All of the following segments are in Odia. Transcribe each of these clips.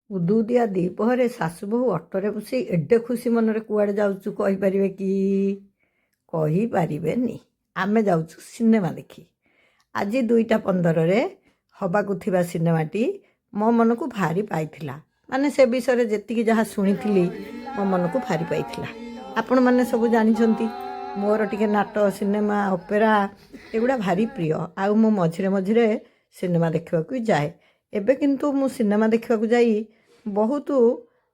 ଉଦୁଉଦିଆ ଦ୍ୱିପହରେ ଶାଶୁ ବୋହୂ ଅଟୋରେ ବସି ଏଡ଼େ ଖୁସି ମନରେ କୁଆଡ଼େ ଯାଉଛୁ କହିପାରିବେ କି? କହିପାରିବେନି। ଆମେ ଯାଉଛୁ ସିନେମା ଦେଖି। ଆଜି 2ଟା 15ରେ ହେବାକୁ ଥିବା ସିନେମାଟି ମୋ ମନକୁ ଭାରି ପାଇଥିଲା। ମାନେ ସେ ବିଷୟରେ ଯେତିକି ଯାହା ଶୁଣିଥିଲି ମୋ ମନକୁ ଭାରି ପାଇଥିଲା। ଆପଣମାନେ ସବୁ ଜାଣିଛନ୍ତି ମୋର ଟିକେ ନାଟକ, ସିନେମା, ଅପେରା ଏଗୁଡ଼ା ଭାରି ପ୍ରିୟ। ଆଉ ମୁଁ ମଝିରେ ମଝିରେ ସିନେମା ଦେଖିବାକୁ ଯାଏ। ଏବେ କିନ୍ତୁ ମୁଁ ସିନେମା ଦେଖିବାକୁ ଯାଇ ବହୁତ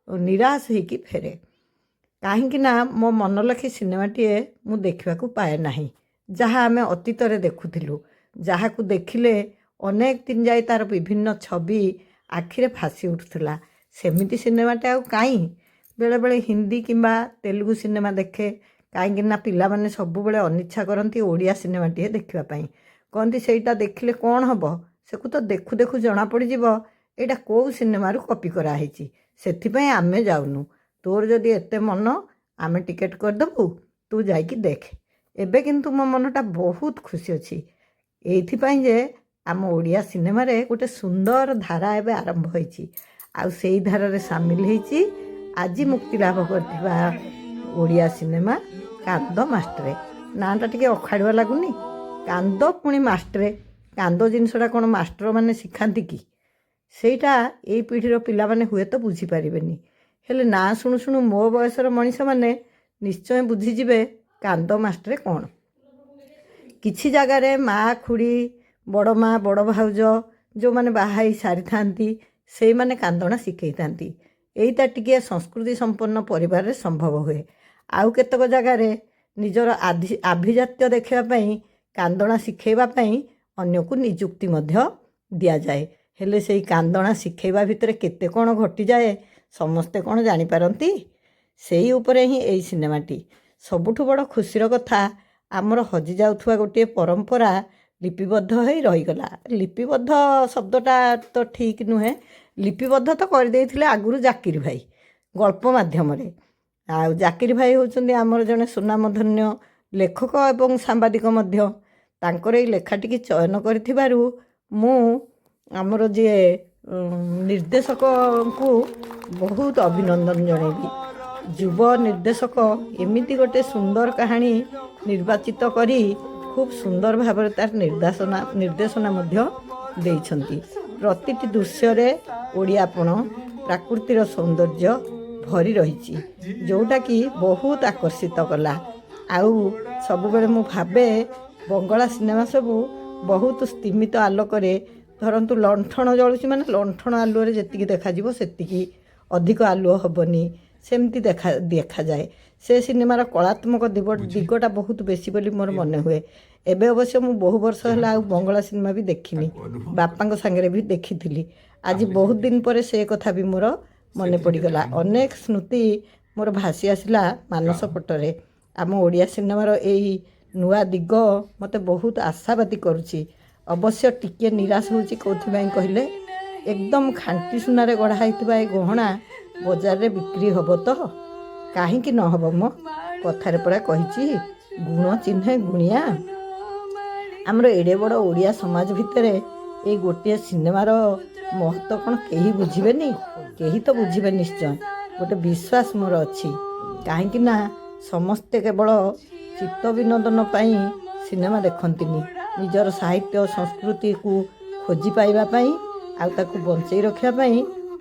ନିରାଶ ହେଇକି ଫେରେ। କାହିଁକି ନା ମୋ ମନଲାଖି ସିନେମାଟିଏ ମୁଁ ଦେଖିବାକୁ ପାଏ ନାହିଁ। ଯାହା ଆମେ ଅତୀତରେ ଦେଖୁଥିଲୁ, ଯାହାକୁ ଦେଖିଲେ ଅନେକ ଦିନ ଯାଏ ତା'ର ବିଭିନ୍ନ ଛବି ଆଖିରେ ଭାସି ଉଠୁଥିଲା, ସେମିତି ସିନେମାଟେ ଆଉ କାହିଁ। ବେଳେବେଳେ ହିନ୍ଦୀ କିମ୍ବା ତେଲୁଗୁ ସିନେମା ଦେଖେ। କାହିଁକି ନା ପିଲାମାନେ ସବୁବେଳେ ଅନିଚ୍ଛା କରନ୍ତି ଓଡ଼ିଆ ସିନେମାଟିଏ ଦେଖିବା ପାଇଁ। କହନ୍ତି ସେଇଟା ଦେଖିଲେ କ'ଣ ହେବ, ସେକୁ ତ ଦେଖୁ ଦେଖୁ ଜଣାପଡ଼ିଯିବ ଏଇଟା କେଉଁ ସିନେମାରୁ କପି କରାହେଇଛି। ସେଥିପାଇଁ ଆମେ ଯାଉନୁ। ତୋର ଯଦି ଏତେ ମନ, ଆମେ ଟିକେଟ୍ କରିଦେବୁ, ତୁ ଯାଇକି ଦେଖେ। ଏବେ କିନ୍ତୁ ମୋ ମନଟା ବହୁତ ଖୁସି ଅଛି ଏଇଥିପାଇଁ ଯେ ଆମ ଓଡ଼ିଆ ସିନେମାରେ ଗୋଟେ ସୁନ୍ଦର ଧାରା ଏବେ ଆରମ୍ଭ ହୋଇଛି। ଆଉ ସେଇ ଧାରାରେ ସାମିଲ ହେଇଛି ଆଜି ମୁକ୍ତିଲାଭ କରିଥିବା ଓଡ଼ିଆ ସିନେମା କାନ୍ଦ ମାଷ୍ଟ୍ରେ। ନାଁଟା ଟିକେ ଅଖାଡ଼ୁଆ ଲାଗୁନି? କାନ୍ଦ ପୁଣି ମାଷ୍ଟ୍ରେ। କାନ୍ଦ ଜିନିଷଟା କ'ଣ ମାଷ୍ଟରମାନେ ଶିଖାନ୍ତି କି? ସେଇଟା ଏଇ ପିଢ଼ିର ପିଲାମାନେ ହୁଏତ ବୁଝିପାରିବେନି। ହେଲେ ନାଁ ଶୁଣୁ ଶୁଣୁ ମୋ ବୟସର ମଣିଷମାନେ ନିଶ୍ଚୟ ବୁଝିଯିବେ କାନ୍ଦ ମାଷ୍ଟ୍ରେ କ'ଣ। କିଛି ଜାଗାରେ ମା', ଖୁଡ଼ି, ବଡ଼ ମା', ବଡ଼ ଭାଉଜ ଯେଉଁମାନେ ବାହା ହେଇ ସାରିଥାନ୍ତି ସେଇମାନେ କାନ୍ଦଣା ଶିଖେଇଥାନ୍ତି। ଏଇଟା ଟିକିଏ ସଂସ୍କୃତି ସମ୍ପନ୍ନ ପରିବାରରେ ସମ୍ଭବ ହୁଏ। ଆଉ କେତେକ ଜାଗାରେ ନିଜର ଆଭିଜାତ୍ୟ ଦେଖାଇବା ପାଇଁ କାନ୍ଦଣା ଶିଖେଇବା ପାଇଁ ଅନ୍ୟକୁ ନିଯୁକ୍ତି ମଧ୍ୟ ଦିଆଯାଏ। ହେଲେ ସେଇ କାନ୍ଦଣା ଶିଖେଇବା ଭିତରେ କେତେ କ'ଣ ଘଟିଯାଏ ସମସ୍ତେ କ'ଣ ଜାଣିପାରନ୍ତି? ସେଇ ଉପରେ ହିଁ ଏଇ ସିନେମାଟି। ସବୁଠୁ ବଡ଼ ଖୁସିର କଥା, ଆମର ହଜିଯାଉଥିବା ଗୋଟିଏ ପରମ୍ପରା ଲିପିବଦ୍ଧ ହୋଇ ରହିଗଲା। ଲିପିବଦ୍ଧ ଶବ୍ଦଟା ତ ଠିକ୍ ନୁହେଁ। ଲିପିବଦ୍ଧ ତ କରିଦେଇଥିଲେ ଆଗରୁ ଜାକିର ଭାଇ ଗଳ୍ପ ମାଧ୍ୟମରେ। ଆଉ ଜାକିର ଭାଇ ହେଉଛନ୍ତି ଆମର ଜଣେ ସୁନାମଧନ୍ୟ ଲେଖକ ଏବଂ ସାମ୍ବାଦିକ ମଧ୍ୟ। ତାଙ୍କର ଏଇ ଲେଖାଟିକି ଚୟନ କରିଥିବାରୁ ମୁଁ ଆମର ଯିଏ ନିର୍ଦ୍ଦେଶକଙ୍କୁ ବହୁତ ଅଭିନନ୍ଦନ ଜଣାଇବି। ଯୁବ ନିର୍ଦ୍ଦେଶକ ଏମିତି ଗୋଟେ ସୁନ୍ଦର କାହାଣୀ ନିର୍ବାଚିତ କରି ଖୁବ୍ ସୁନ୍ଦର ଭାବରେ ତାର ନିର୍ଦ୍ଦେଶନା ମଧ୍ୟ ଦେଇଛନ୍ତି। ପ୍ରତିଟି ଦୃଶ୍ୟରେ ଓଡ଼ିଆପଣ, ପ୍ରାକୃତିର ସୌନ୍ଦର୍ଯ୍ୟ ଭରି ରହିଛି, ଯେଉଁଟାକି ବହୁତ ଆକର୍ଷିତ କଲା। ଆଉ ସବୁବେଳେ ମୁଁ ଭାବେ ବଙ୍ଗଳା ସିନେମା ସବୁ ବହୁତ ସ୍ତିମିତ ଆଲୋକରେ, ଧରନ୍ତୁ ଲଣ୍ଠଣ ଜଳୁଛି ମାନେ ଲଣ୍ଠଣ ଆଲୁଅରେ ଯେତିକି ଦେଖାଯିବ ସେତିକି ଅଧିକ ଆଲୁଅ ହେବନି, ସେମିତି ଦେଖାଯାଏ। ସେ ସିନେମାର କଳାତ୍ମକ ଦିଗଟା ବହୁତ ବେଶୀ ବୋଲି ମୋର ମନେ ହୁଏ। ଏବେ ଅବଶ୍ୟ ମୁଁ ବହୁ ବର୍ଷ ହେଲା ଆଉ ବଙ୍ଗଳା ସିନେମା ବି ଦେଖିନି। ବାପାଙ୍କ ସାଙ୍ଗରେ ବି ଦେଖିଥିଲି। ଆଜି ବହୁତ ଦିନ ପରେ ସେ କଥା ବି ମୋର ମନେ ପଡ଼ିଗଲା। ଅନେକ ସ୍ମୃତି ମୋର ଭାସି ଆସିଲା ମାନସ ପଟରେ। ଆମ ଓଡ଼ିଆ ସିନେମାର ଏଇ ନୂଆ ଦିଗ ମୋତେ ବହୁତ ଆଶାବାଦୀ କରୁଛି। ଅବଶ୍ୟ ଟିକିଏ ନିରାଶ ହେଉଛି କେଉଁଥିପାଇଁ କହିଲେ, ଏକଦମ ଖାଣ୍ଟି ସୁନାରେ ଗଢ଼ା ହେଇଥିବା ଏ ଗହଣା ବଜାରରେ ବିକ୍ରି ହେବ ତ? କାହିଁକି ନ ହେବ ମ? କଥାରେ ପରା କହିଛି, ଗୁଣ ଚିହ୍ନେ ଗୁଣିଆ। ଆମର ଏଡ଼େ ବଡ଼ ଓଡ଼ିଆ ସମାଜ ଭିତରେ ଏଇ ଗୋଟିଏ ସିନେମାର ମହତ୍ତ୍ୱ କ'ଣ କେହି ବୁଝିବେନି? କେହି ତ ବୁଝିବେ ନିଶ୍ଚୟ। ଗୋଟେ ବିଶ୍ୱାସ ମୋର ଅଛି। କାହିଁକି ନା ସମସ୍ତେ କେବଳ ଚିତ୍ତ ବିନୋଦନ ପାଇଁ ସିନେମା ଦେଖନ୍ତିନି। ନିଜର ସାହିତ୍ୟ ସଂସ୍କୃତିକୁ ଖୋଜି ପାଇବା ପାଇଁ ଆଉ ତାକୁ ବଞ୍ଚେଇ ରଖିବା ପାଇଁ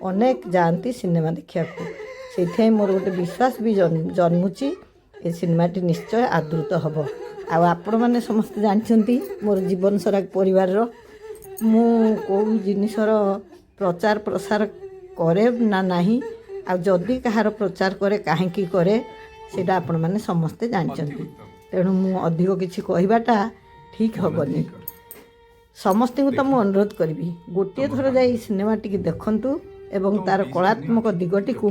ଅନେକ ଯାଆନ୍ତି ସିନେମା ଦେଖିବାକୁ। ସେଇଥିପାଇଁ ମୋର ଗୋଟେ ବିଶ୍ୱାସ ବି ଜନ୍ମୁଛି ଏ ସିନେମାଟି ନିଶ୍ଚୟ ଆଦୃତ ହେବ। ଆଉ ଆପଣମାନେ ସମସ୍ତେ ଜାଣିଛନ୍ତି ମୋର ଜୀବନସାରା ପରିବାରର ମୁଁ କେଉଁ ଜିନିଷର ପ୍ରଚାର ପ୍ରସାର କରେ ନା ନାହିଁ, ଆଉ ଯଦି କାହାର ପ୍ରଚାର କରେ କାହିଁକି କରେ ସେଇଟା ଆପଣମାନେ ସମସ୍ତେ ଜାଣିଛନ୍ତି। ତେଣୁ ମୁଁ ଅଧିକ କିଛି କହିବାଟା ଠିକ୍ ହେବନି। ସମସ୍ତଙ୍କୁ ତ ମୁଁ ଅନୁରୋଧ କରିବି, ଗୋଟିଏ ଥର ଯାଇ ସିନେମାଟିକି ଦେଖନ୍ତୁ ଏବଂ ତା'ର କଳାତ୍ମକ ଦିଗଟିକୁ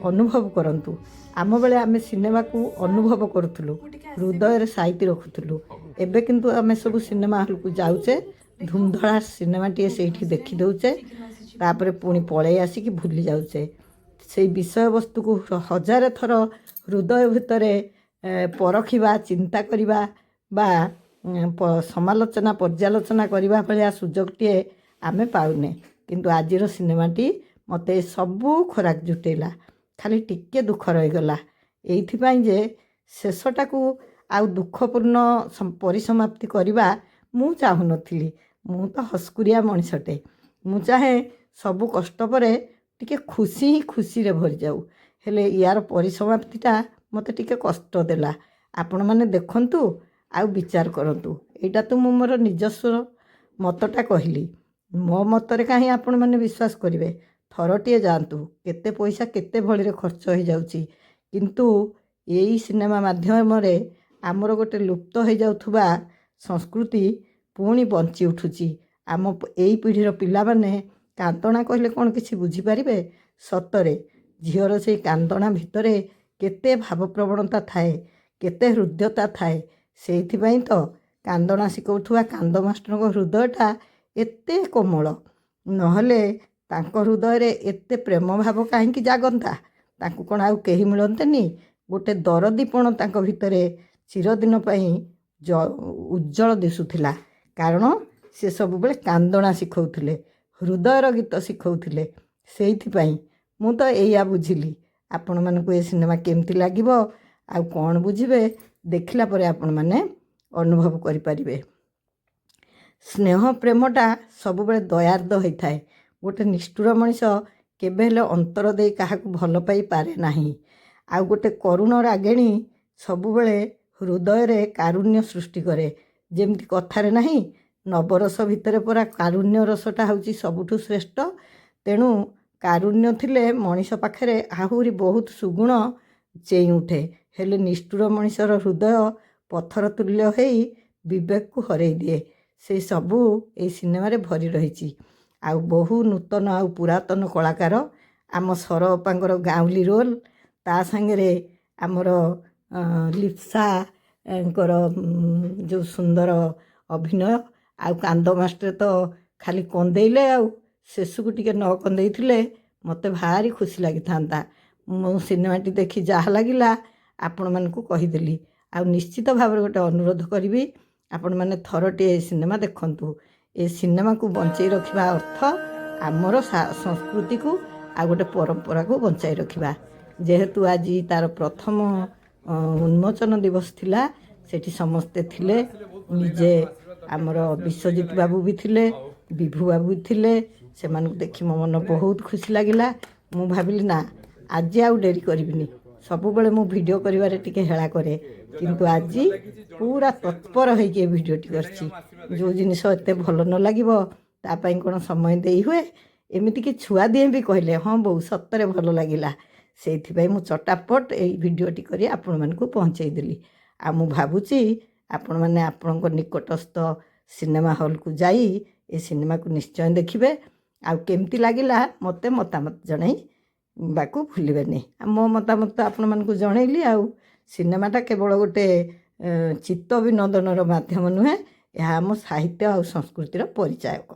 ଅନୁଭବ କରନ୍ତୁ। ଆମ ବେଳେ ଆମେ ସିନେମାକୁ ଅନୁଭବ କରୁଥିଲୁ, ହୃଦୟରେ ସାଇତି ରଖୁଥିଲୁ। ଏବେ କିନ୍ତୁ ଆମେ ସବୁ ସିନେମା ହଲ୍କୁ ଯାଉଛେ, ଧୁମଧଡ଼ା ସିନେମାଟିଏ ସେଇଠି ଦେଖିଦେଉଛେ, ତାପରେ ପୁଣି ପଳେଇ ଆସିକି ଭୁଲି ଯାଉଛେ। ସେଇ ବିଷୟବସ୍ତୁକୁ ହଜାରେ ଥର ହୃଦୟ ଭିତରେ ପରଖିବା, ଚିନ୍ତା କରିବା ବା ସମାଲୋଚନା ପର୍ଯ୍ୟାଲୋଚନା କରିବା ଭଳିଆ ସୁଯୋଗଟିଏ ଆମେ ପାଉନେ। କିନ୍ତୁ ଆଜିର ସିନେମାଟି ମୋତେ ସବୁ ଖୋରାକ ଜୁଟେଇଲା। ଖାଲି ଟିକେ ଦୁଃଖ ରହିଗଲା ଏଇଥିପାଇଁ ଯେ ଶେଷଟାକୁ ଆଉ ଦୁଃଖପୂର୍ଣ୍ଣ ପରିସମାପ୍ତି କରିବା ମୁଁ ଚାହୁଁନଥିଲି। ମୁଁ ତ ହସ୍କୁରିଆ ମଣିଷଟେ। ମୁଁ ଚାହେଁ ସବୁ କଷ୍ଟ ପରେ ଟିକେ ଖୁସି ହିଁ ଖୁସିରେ ଭରିଯାଉ। ହେଲେ ୟାର ପରିସମାପ୍ତିଟା ମୋତେ ଟିକେ କଷ୍ଟ ଦେଲା। ଆପଣମାନେ ଦେଖନ୍ତୁ ଆଉ ବିଚାର କରନ୍ତୁ। ଏଇଟା ତ ମୁଁ ମୋର ନିଜସ୍ୱ ମତଟା କହିଲି। ମୋ ମତରେ କାହିଁ ଆପଣମାନେ ବିଶ୍ୱାସ କରିବେ? ଥରଟିଏ ଯାଆନ୍ତୁ, କେତେ ପଇସା କେତେ ଭଳିରେ ଖର୍ଚ୍ଚ ହେଇଯାଉଛି, କିନ୍ତୁ ଏଇ ସିନେମା ମାଧ୍ୟମରେ ଆମର ଗୋଟେ ଲୁପ୍ତ ହେଇଯାଉଥିବା ସଂସ୍କୃତି ପୁଣି ବଞ୍ଚି ଉଠୁଛି। ଆମ ଏଇ ପିଢ଼ିର ପିଲାମାନେ କାନ୍ଦଣା କହିଲେ କ'ଣ କିଛି ବୁଝିପାରିବେ? ସତରେ ଝିଅର ସେଇ କାନ୍ଦଣା ଭିତରେ କେତେ ଭାବପ୍ରବଣତା ଥାଏ, କେତେ ହୃଦୟତା ଥାଏ। ସେଇଥିପାଇଁ ତ କାନ୍ଦଣା ଶିଖଉଥିବା କାନ୍ଦ ମାଷ୍ଟରଙ୍କ ହୃଦୟଟା ଏତେ କୋମଳ। ନହେଲେ ତାଙ୍କ ହୃଦୟରେ ଏତେ ପ୍ରେମ ଭାବ କାହିଁକି ଜାଗନ୍ତା? ତାଙ୍କୁ କ'ଣ ଆଉ କେହି ମିଳନ୍ତେନି? ଗୋଟେ ଦରଦୀପଣ ତାଙ୍କ ଭିତରେ ଚିରଦିନ ପାଇଁ ଉଜ୍ଜଳ ଦିଶୁଥିଲା। କାରଣ ସେ ସବୁବେଳେ କାନ୍ଦଣା ଶିଖଉଥିଲେ, ହୃଦୟର ଗୀତ ଶିଖଉଥିଲେ। ସେଇଥିପାଇଁ ମୁଁ ତ ଏଇଆ ବୁଝିଲି। ଆପଣମାନଙ୍କୁ ଏ ସିନେମା କେମିତି ଲାଗିବ ଆଉ କ'ଣ ବୁଝିବେ ଦେଖିଲା ପରେ ଆପଣମାନେ ଅନୁଭବ କରିପାରିବେ। ସ୍ନେହ ପ୍ରେମଟା ସବୁବେଳେ ଦୟାର୍ଦ୍ଦ ହୋଇଥାଏ। ଗୋଟେ ନିଷ୍ଠୁର ମଣିଷ କେବେ ହେଲେ ଅନ୍ତର ଦେଇ କାହାକୁ ଭଲ ପାଇପାରେ ନାହିଁ। ଆଉ ଗୋଟେ କରୁଣ ରାଗିଣୀ ସବୁବେଳେ ହୃଦୟରେ କାରୁଣ୍ୟ ସୃଷ୍ଟି କରେ। ଯେମିତି କଥାରେ ନାହିଁ, ନବରସ ଭିତରେ ପରା କାରୁଣ୍ୟ ରସଟା ହେଉଛି ସବୁଠୁ ଶ୍ରେଷ୍ଠ। ତେଣୁ କାରୁଣ୍ୟ ଥିଲେ ମଣିଷ ପାଖରେ ଆହୁରି ବହୁତ ସୁଗୁଣ ଚେଇଁ ଉଠେ। ହେଲେ ନିଷ୍ଠୁର ମଣିଷର ହୃଦୟ ପଥର ତୁଲ୍ୟ ହେଇ ବିବେକକୁ ହରେଇ ଦିଏ। ସେ ସବୁ ଏଇ ସିନେମାରେ ଭରି ରହିଛି। ଆଉ ବହୁ ନୂତନ ଆଉ ପୁରାତନ କଳାକାର, ଆମ ସରଅପାଙ୍କର ଗାଉଁଲି ରୋଲ୍, ତା ସାଙ୍ଗରେ ଆମର ଲିପ୍ସାଙ୍କର ଯେଉଁ ସୁନ୍ଦର ଅଭିନୟ, ଆଉ କାନ୍ଦ ମାଷ୍ଟର ତ ଖାଲି କନ୍ଦେଇଲେ। ଆଉ ଶେଷକୁ ଟିକେ ନ କନ୍ଦେଇଥିଲେ ମୋତେ ଭାରି ଖୁସି ଲାଗିଥାନ୍ତା। ମୁଁ ସିନେମାଟି ଦେଖି ଯାହା ଲାଗିଲା ଆପଣମାନଙ୍କୁ କହିଦେଲି। ଆଉ ନିଶ୍ଚିତ ଭାବରେ ଗୋଟେ ଅନୁରୋଧ କରିବି, ଆପଣମାନେ ଥରଟିଏ ଏ ସିନେମା ଦେଖନ୍ତୁ। ଏ ସିନେମାକୁ ବଞ୍ଚେଇ ରଖିବା ଅର୍ଥ ଆମର ସଂସ୍କୃତିକୁ ଆଉ ଗୋଟେ ପରମ୍ପରାକୁ ବଞ୍ଚାଇ ରଖିବା। ଯେହେତୁ ଆଜି ତା'ର ପ୍ରଥମ ଉନ୍ମୋଚନ ଦିବସ ଥିଲା, ସେଠି ସମସ୍ତେ ଥିଲେ। ନିଜେ ଆମର ବିଶ୍ୱଜିତ ବାବୁ ବି ଥିଲେ, ବିଭୁ ବାବୁ ବି ଥିଲେ। ସେମାନଙ୍କୁ ଦେଖି ମୋ ମନ ବହୁତ ଖୁସି ଲାଗିଲା। ମୁଁ ଭାବିଲି ନା, ଆଜି ଆଉ ଡେରି କରିବିନି। ସବୁବେଳେ ମୁଁ ଭିଡ଼ିଓ କରିବାରେ ଟିକେ ହେଳା କରେ, କିନ୍ତୁ ଆଜି ପୁରା ତତ୍ପର ହେଇକି ଏ ଭିଡ଼ିଓଟି କରିଛି। ଯେଉଁ ଜିନିଷ ଏତେ ଭଲ ନ ଲାଗିବ ତା ପାଇଁ କ'ଣ ସମୟ ଦେଇ ହୁଏ? ଏମିତିକି ଛୁଆ ଦିଏ ବି କହିଲେ, ହଁ ବୋଉ ସତରେ ଭଲ ଲାଗିଲା। ସେଇଥିପାଇଁ ମୁଁ ଚଟାପଟ ଏଇ ଭିଡ଼ିଓଟି କରି ଆପଣମାନଙ୍କୁ ପହଞ୍ଚେଇ ଦେଲି। ଆଉ ମୁଁ ଭାବୁଛି ଆପଣମାନେ ଆପଣଙ୍କ ନିକଟସ୍ଥ ସିନେମା ହଲ୍କୁ ଯାଇ ଏ ସିନେମାକୁ ନିଶ୍ଚୟ ଦେଖିବେ। ଆଉ କେମିତି ଲାଗିଲା ମୋତେ ମତାମତ ଜଣାଇବାକୁ ଭୁଲିବେନି। ଆଉ ମୋ ମତାମତ ତ ଆପଣମାନଙ୍କୁ ଜଣେଇଲି। ଆଉ ସିନେମାଟା କେବଳ ଗୋଟେ ଚିତ୍ତ ବିନୋଦନର ମାଧ୍ୟମ ନୁହେଁ, ଏହା ଆମ ସାହିତ୍ୟ ଆଉ ସଂସ୍କୃତିର ପରିଚାୟକ।